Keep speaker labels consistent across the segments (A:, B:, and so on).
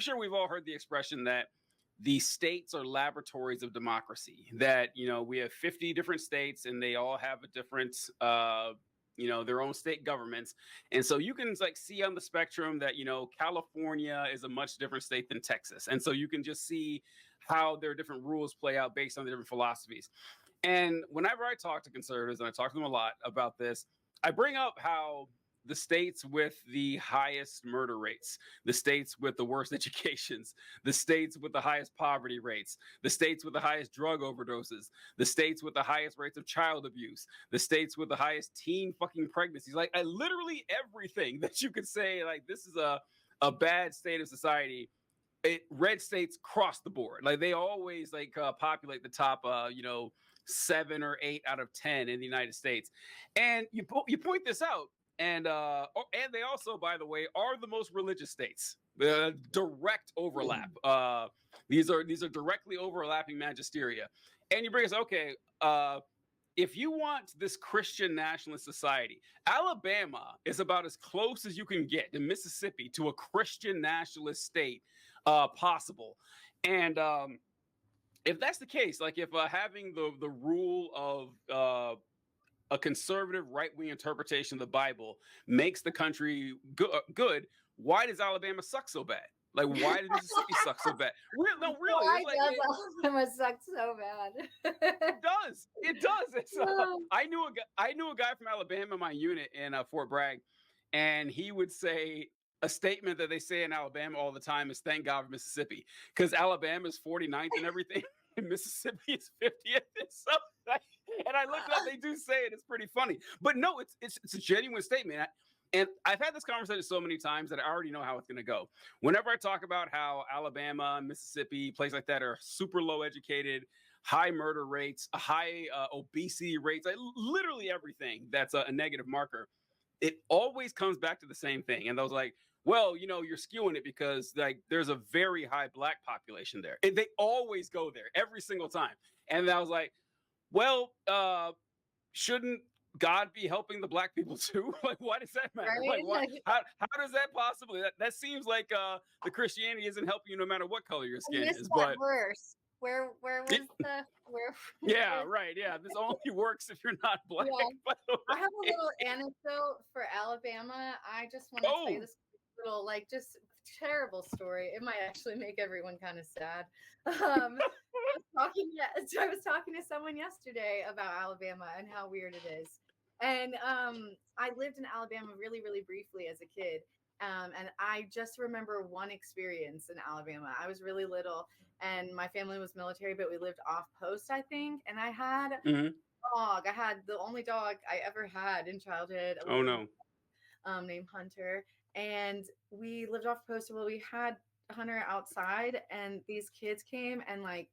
A: sure we've all heard the expression that the states are laboratories of democracy. That, we have 50 different states and they all have a different, their own state governments. And so you can like see on the spectrum that, California is a much different state than Texas. And so you can just see how their different rules play out based on the different philosophies. And whenever I talk to conservatives, and I talk to them a lot about this, I bring up how the states with the highest murder rates, the states with the worst educations, the states with the highest poverty rates, the states with the highest drug overdoses, the states with the highest rates of child abuse, the states with the highest teen fucking pregnancies, like literally everything that you could say, like this is a bad state of society. Red states cross the board. Like they always populate the top, 7 or 8 out of 10 in the United States. And you point this out. And they also, by the way, are the most religious states. Direct overlap. These are directly overlapping magisteria. And you bring us, okay, if you want this Christian nationalist society, Alabama is about as close as you can get in Mississippi to a Christian nationalist state possible. And if that's the case, like if having the rule of a conservative right-wing interpretation of the Bible makes the country good, why does Alabama suck so bad? Like, why does Mississippi suck so bad? No, really.
B: Why does Alabama suck so bad?
A: It does. It's, I knew a guy from Alabama in my unit in Fort Bragg, and he would say a statement that they say in Alabama all the time is "Thank God for Mississippi," because Alabama is 49th and everything. Mississippi is 50th and something. And I looked up, they do say it. It's pretty funny. But no, it's a genuine statement. And I've had this conversation so many times that I already know how it's going to go. Whenever I talk about how Alabama, Mississippi, places like that are super low educated, high murder rates, high obesity rates, literally everything that's a negative marker, it always comes back to the same thing. And those like, well, you're skewing it because like there's a very high black population there. And they always go there every single time. And I was like, well, shouldn't God be helping the black people too? Like, why does that matter?
B: Right?
A: Like, how does that possibly? That seems like the Christianity isn't helping you no matter what color your skin is. But
B: verse. Where was the where?
A: Yeah, right. Yeah, this only works if you're not black.
B: Yeah. I have a little anecdote for Alabama. I just want to tell you this little, like, just terrible story. It might actually make everyone kind of sad. I was talking to someone yesterday about Alabama and how weird it is. And I lived in Alabama really, really briefly as a kid. And I just remember one experience in Alabama. I was really little and my family was military, but we lived off post, I think. And I had a dog. I had the only dog I ever had in childhood.
A: Oh, no.
B: Named Hunter. And we lived off post. Well, we had Hunter outside and these kids came and like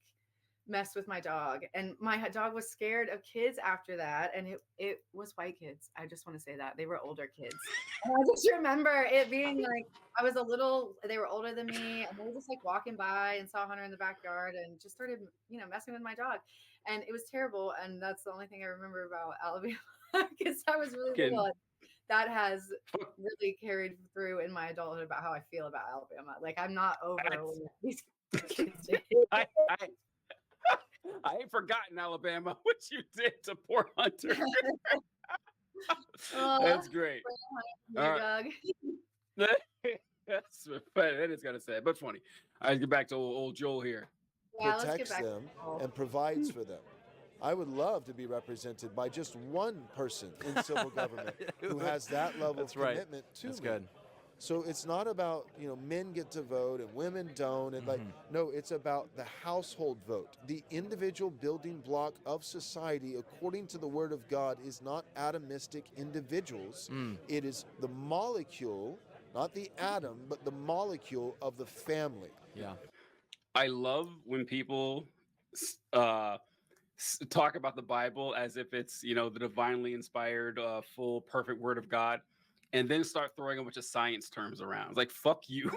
B: messed with my dog. And my dog was scared of kids after that. And it was white kids. I just want to say that. They were older kids. And I just remember it being like, they were older than me. And they were just like walking by and saw Hunter in the backyard and just started, messing with my dog. And it was terrible. And that's the only thing I remember about Alabama because I was really little. That has really carried through in my adulthood about how I feel about Alabama. Like, I'm not over these kids.
A: I ain't forgotten, Alabama, what you did to poor Hunter. That's great.
B: Dog.
A: That's that is kind of sad, but funny. I get back to old Joel here.
B: Yeah,
C: protects them and provides for them. I would love to be represented by just one person in civil government who has that level of commitment to me.
D: Good.
C: So it's not about, men get to vote and women don't. And no, it's about the household vote. The individual building block of society, according to the word of God, is not atomistic individuals. It is the molecule, not the atom, but the molecule of the family.
D: Yeah.
A: I love when people talk about the Bible as if it's, the divinely inspired, full, perfect word of God, and then start throwing a bunch of science terms around. It's like, fuck you.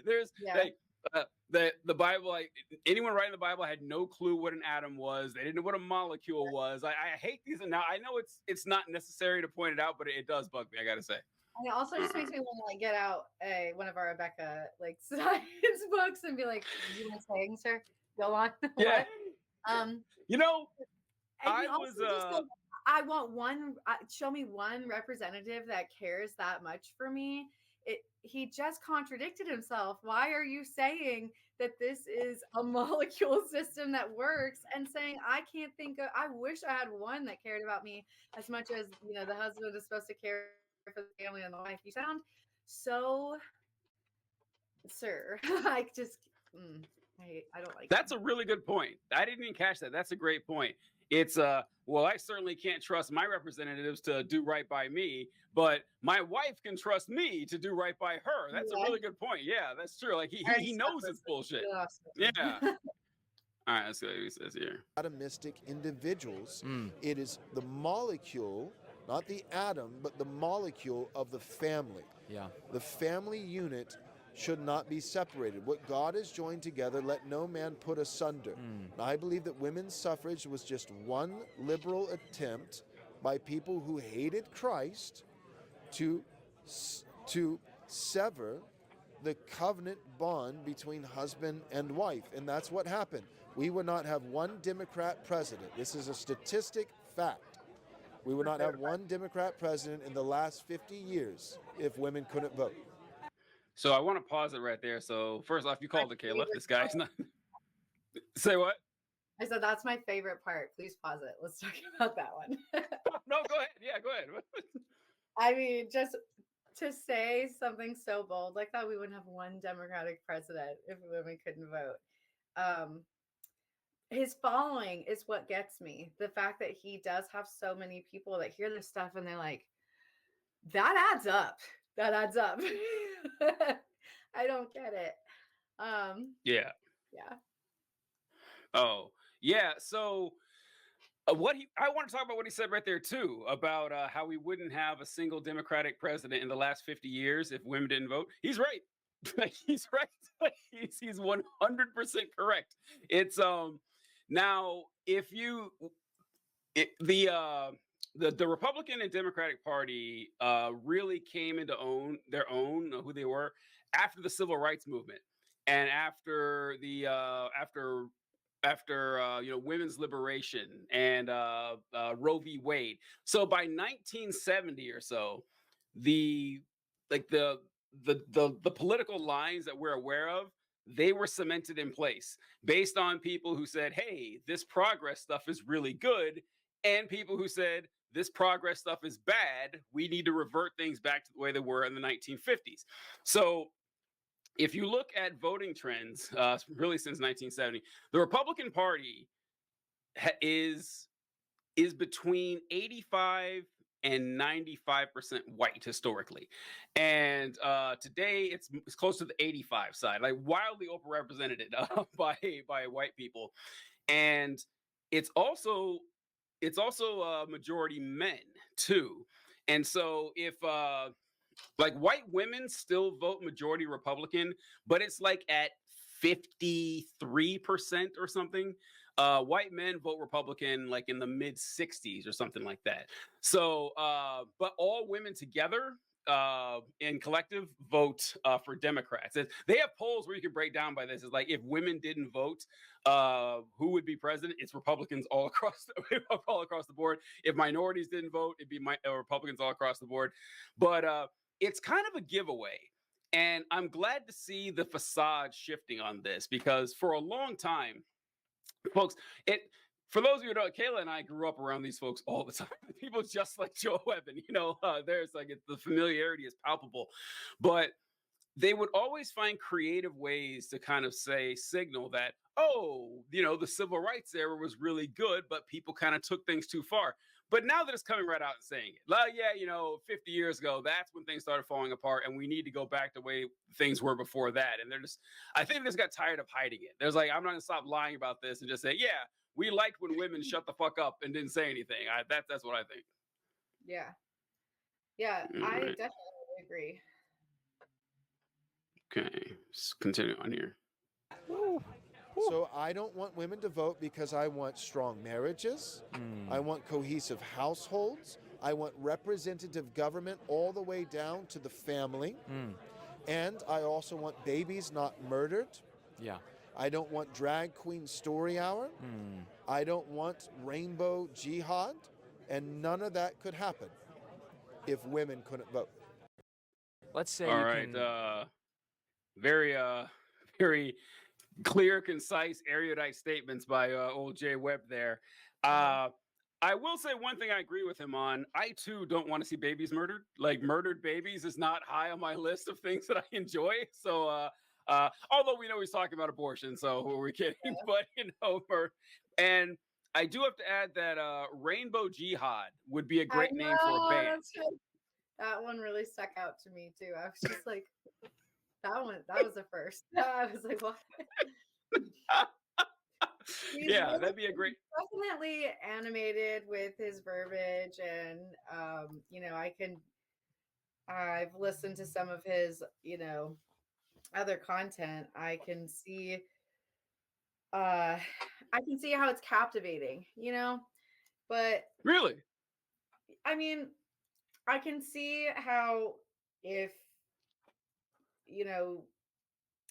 A: There's the Bible, like anyone writing the Bible had no clue what an atom was. They didn't know what a molecule was. I hate these. Now I know it's not necessary to point it out, but it does bug me, I gotta say.
B: And it also just makes me want to like get out one of our Rebecca like science books and be like, "You were saying, sir, go on."
A: Yeah.
B: What? Um,
A: You know,
B: and
A: I
B: he
A: was
B: also just like, I want one. Show me one representative that cares that much for me. He just contradicted himself. Why are you saying that this is a molecule system that works and saying I can't think of, I wish I had one that cared about me as much as, the husband is supposed to care for the family and the wife. You sound so, sir. I just, I don't like
A: That's
B: him.
A: a really good point. I didn't even catch that. That's a great point. It's well, I certainly can't trust my representatives to do right by me, but my wife can trust me to do right by her. That's a
B: Yeah.
A: really good point. Yeah, that's true. Like
B: All right,
A: he
B: stop
A: knows
B: this.
A: it's bullshit.
B: Get off
A: Yeah.
B: screen.
A: All right, let's see what he says here.
C: Atomistic individuals. It is the molecule, not the atom, but the molecule of the family.
D: Yeah.
C: The family unit should not be separated. What God has joined together, let no man put asunder. And I believe that women's suffrage was just one liberal attempt by people who hated Christ to sever the covenant bond between husband and wife. And that's what happened. We would not have one Democrat president. This is a statistic fact. We would not have one Democrat president in the last 50 years if women couldn't vote.
A: So I want to pause it right there. So first off, you called it, Caleb.
B: favorite
A: This guy's not. Say what?
B: I said that's my favorite part. Please pause it. Let's talk about that one.
A: No, go ahead. Yeah, go ahead.
B: I mean, just to say something so bold like that, we wouldn't have one Democratic president if women couldn't vote. His following is what gets me. The fact that he does have so many people that hear this stuff and they're like, that adds up. That adds up. I don't get it.
A: Yeah.
B: Yeah.
A: Oh, yeah. So I want to talk about what he said right there too about how we wouldn't have a single Democratic president in the last 50 years if women didn't vote. He's right. He's right. He's 100% correct. It's now if you the Republican and Democratic Party really came into their own who they were after the Civil Rights Movement and after the women's liberation and Roe v. Wade. So by 1970 or so, the political lines that we're aware of, they were cemented in place based on people who said, "Hey, this progress stuff is really good," and people who said, "This progress stuff is bad. We need to revert things back to the way they were in the 1950s." So if you look at voting trends, really since 1970, the Republican Party is between 85 and 95% white historically, and today it's close to the 85 side, like wildly overrepresented by white people, and it's also majority men too, and so if like white women still vote majority Republican, but it's like at 53% or something. White men vote Republican like in the mid 60s or something like that. So, but all women together in collective vote for Democrats. They have polls where you can break down by this. It's like if women didn't vote, who would be president? It's Republicans all across the board. If minorities didn't vote, it'd be Republicans all across the board. But it's kind of a giveaway. And I'm glad to see the facade shifting on this because for a long time, folks, for those of you who don't, Kayla and I grew up around these folks all the time. People just like Joe Evan, there's like the familiarity is palpable, but they would always find creative ways to kind of signal that, the civil rights era was really good, but people kind of took things too far. But now that it's coming right out and saying it, 50 years ago, that's when things started falling apart, and we need to go back to the way things were before that. And I think they just got tired of hiding it. There's like, I'm not gonna stop lying about this and just say, yeah, we liked when women shut the fuck up and didn't say anything. That's what I think.
B: Yeah. Yeah, I
A: Right.
B: definitely agree.
A: Okay, let's continue on here.
C: So I don't want women to vote because I want strong marriages. I want cohesive households. I want representative government all the way down to the family. And I also want babies not murdered.
D: Yeah.
C: I don't want drag queen story hour. I don't want rainbow jihad. And none of that could happen if women couldn't vote.
D: Let's say
A: All
D: you
A: right.
D: can.
A: Very very clear, concise, erudite statements by old Jay Webb there. I will say one thing I agree with him on. I too don't want to see babies murdered. Like murdered babies is not high on my list of things that I enjoy. So although we know he's talking about abortion, so who are we kidding? But and I do have to add that Rainbow Jihad would be a great name for a band.
B: That one really stuck out to me too. I was just like, that was the first. I was like, what?
A: Yeah, that'd be a great.
B: Definitely animated with his verbiage, and I've listened to some of his other content. I can see how it's captivating, but
A: Really?
B: I mean, I can see how if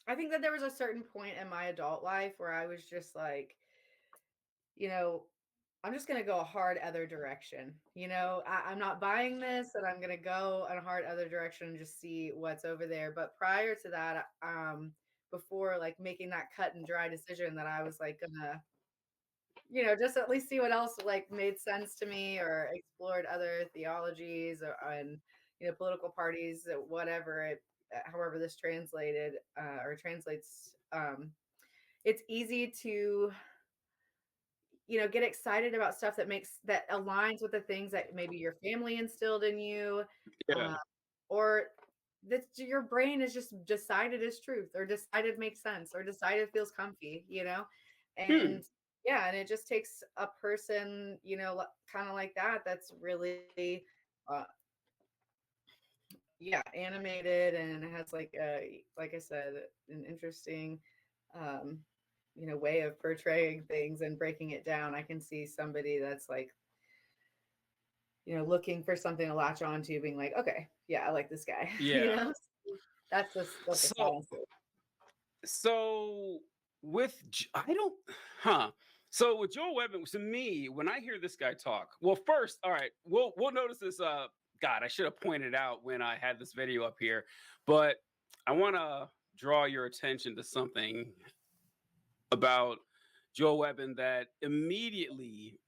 B: I think that there was a certain point in my adult life where I was just like, I'm just going to go a hard other direction. I'm not buying this, and I'm going to go in a hard other direction and just see what's over there. But prior to that, before like making that cut and dry decision that I was like gonna, just at least see what else like made sense to me or explored other theologies and political parties, whatever it, however this translated or translates. It's easy to get excited about stuff that aligns with the things that maybe your family instilled in you,
A: Yeah.
B: or that your brain is just decided is truth, or decided makes sense, or decided feels comfy, and yeah, and it just takes a person, kind of like that, that's really uh animated, and has like I said, an interesting way of portraying things and breaking it down. I can see somebody that's like looking for something to latch on to, being like, okay, yeah, I like this guy.
A: Yeah.
B: That's the
A: So so with I don't so with Joel Webb, to me, when I hear this guy talk, well, first, all right, we'll notice this. God, I should have pointed out when I had this video up here, but I want to draw your attention to something about Joel Webb that immediately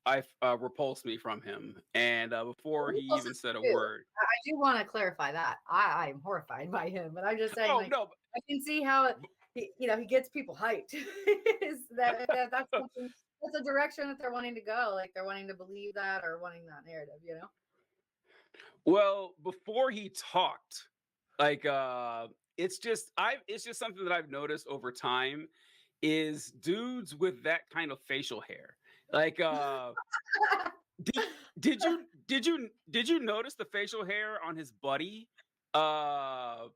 A: repulsed me from him, and before he even said a word.
B: I do want to clarify that I am horrified by him, but I'm just saying,
A: Oh no,
B: I can see how he gets people hyped. Is that's something, that's a direction that they're wanting to go, like they're wanting to believe that or wanting that narrative.
A: Well, before he talked, like it's just something that I've noticed over time is dudes with that kind of facial hair. Like did you notice the facial hair on his buddy? The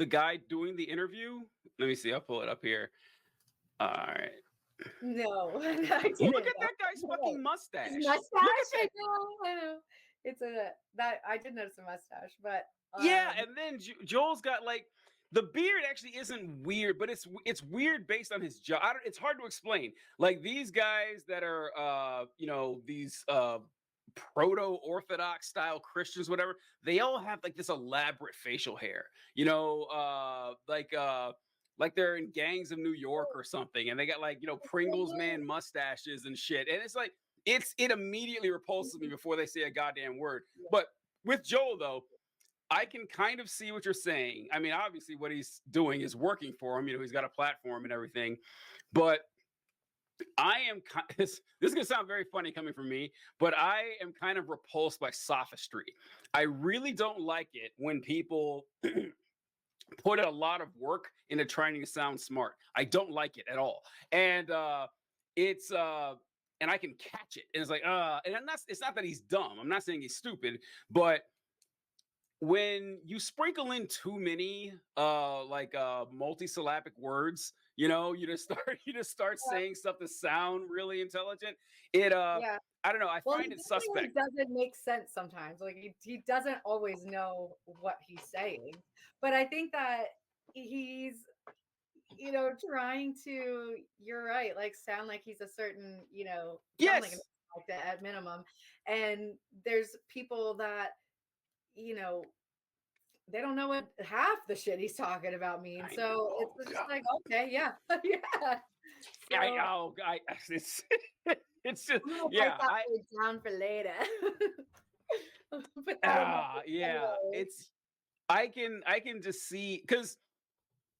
A: guy doing the interview? Let me see, I'll pull it up here. All right.
B: No, I
A: Look at that guy's fucking mustache.
B: His mustache. I know. It's that I did notice a mustache, but
A: yeah, and then Joel's got like the beard actually isn't weird, but it's weird based on his job. It's hard to explain. Like these guys that are these proto-orthodox style Christians, whatever, they all have like this elaborate facial hair. Like they're in Gangs of New York or something, and they got like Pringles man mustaches and shit. And it's like it immediately repulses me before they say a goddamn word. But with Joel though, I can kind of see what you're saying. I mean, obviously what he's doing is working for him. He's got a platform and everything. But I am this is going to sound very funny coming from me, but I am kind of repulsed by sophistry. I really don't like it when people put a lot of work into trying to sound smart. I don't like it at all. And it's and I can catch it. And it's like and it's not that he's dumb. I'm not saying he's stupid, but when you sprinkle in too many multisyllabic words, you just start saying stuff that sound really intelligent. It
B: Yeah.
A: I don't know, I
B: Well,
A: find
B: he
A: it
B: definitely
A: suspect.
B: doesn't make sense sometimes. Like he doesn't always know what he's saying. But I think that he's, trying to, you're right, like sound like he's a certain, sound like an
A: Yes.
B: like that at minimum. And there's people that, you know, they don't know what half the shit he's talking about means.
A: I
B: So
A: know.
B: it's just
A: God.
B: like, okay, yeah, yeah. So
A: It's it's just
B: I'm gonna write
A: yeah,
B: that word down for later. Put that in my
A: yeah,
B: anyway.
A: it's I can just see because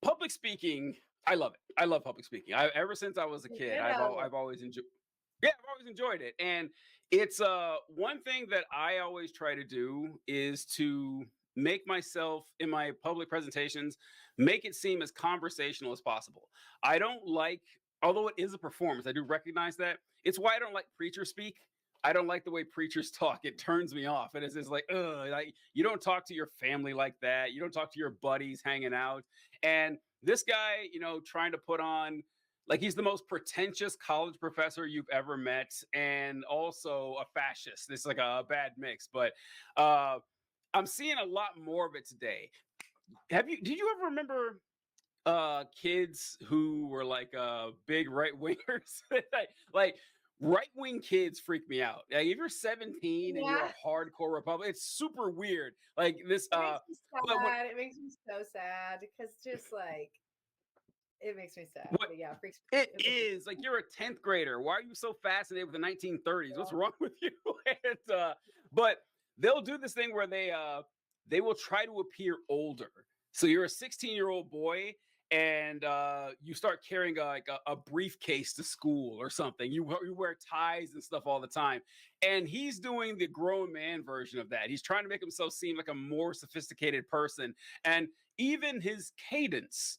A: public speaking, I love it. I love public speaking. Ever since I was a kid,
B: Ditto.
A: I've always enjoyed. Yeah, I've always enjoyed it, and it's one thing that I always try to do is to make myself in my public presentations make it seem as conversational as possible. I don't like, although it is a performance, I do recognize that. It's why I don't like preacher speak. I don't like the way preachers talk. It turns me off. And it's just like, ugh, like you don't talk to your family like that. You don't talk to your buddies hanging out. And this guy, trying to put on like he's the most pretentious college professor you've ever met, and also a fascist. It's like a bad mix, but I'm seeing a lot more of it today. Did you ever remember kids who were like big right wingers? like right wing kids freak me out. Like, if you're 17 and you're
B: Yeah,
A: a hardcore Republican, it's super weird. Like this
B: it makes me
A: but what
B: sad. It makes me so sad because just like it makes me sad.
A: what
B: But yeah, freaks
A: it
B: it makes me
A: is like you're a 10th grader. Why are you so fascinated with the 1930s? What's
B: sad.
A: wrong with you? and, but they'll do this thing where they will try to appear older. So you're a 16-year-old boy and you start carrying a briefcase to school or something. You wear ties and stuff all the time. And he's doing the grown man version of that. He's trying to make himself seem like a more sophisticated person. And even his cadence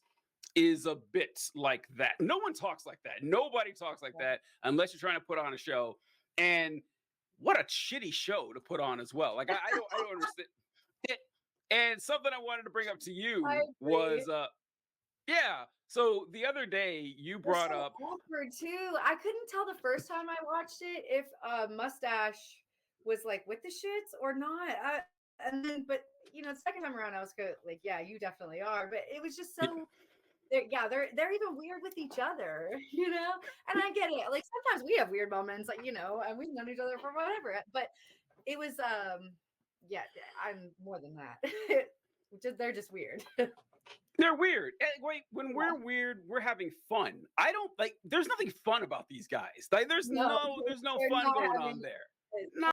A: is a bit like that. No one talks like that. Nobody talks like that unless you're trying to put on a show. And what a shitty show to put on as well. Like I don't understand it. And something I wanted to bring up to
B: I
A: you
B: agree.
A: was yeah. So the other day you
B: They're
A: brought
B: so
A: up
B: awkward too. I couldn't tell the first time I watched it if Mustache was like with the shits or not. And then, but the second time around, I was good. Like, yeah, you definitely are. But it was just so. Yeah, they're even weird with each other, And I get it. Like sometimes we have weird moments, like and we've known each other for whatever. But it was, yeah, I'm more than that. They're just weird.
A: they're weird. And wait, when
B: Yeah.
A: we're weird, we're having fun. I don't like there's nothing fun about these guys. Like
B: No,
A: there's no
B: they're
A: fun
B: not
A: going
B: having
A: on there.
B: it.
A: No,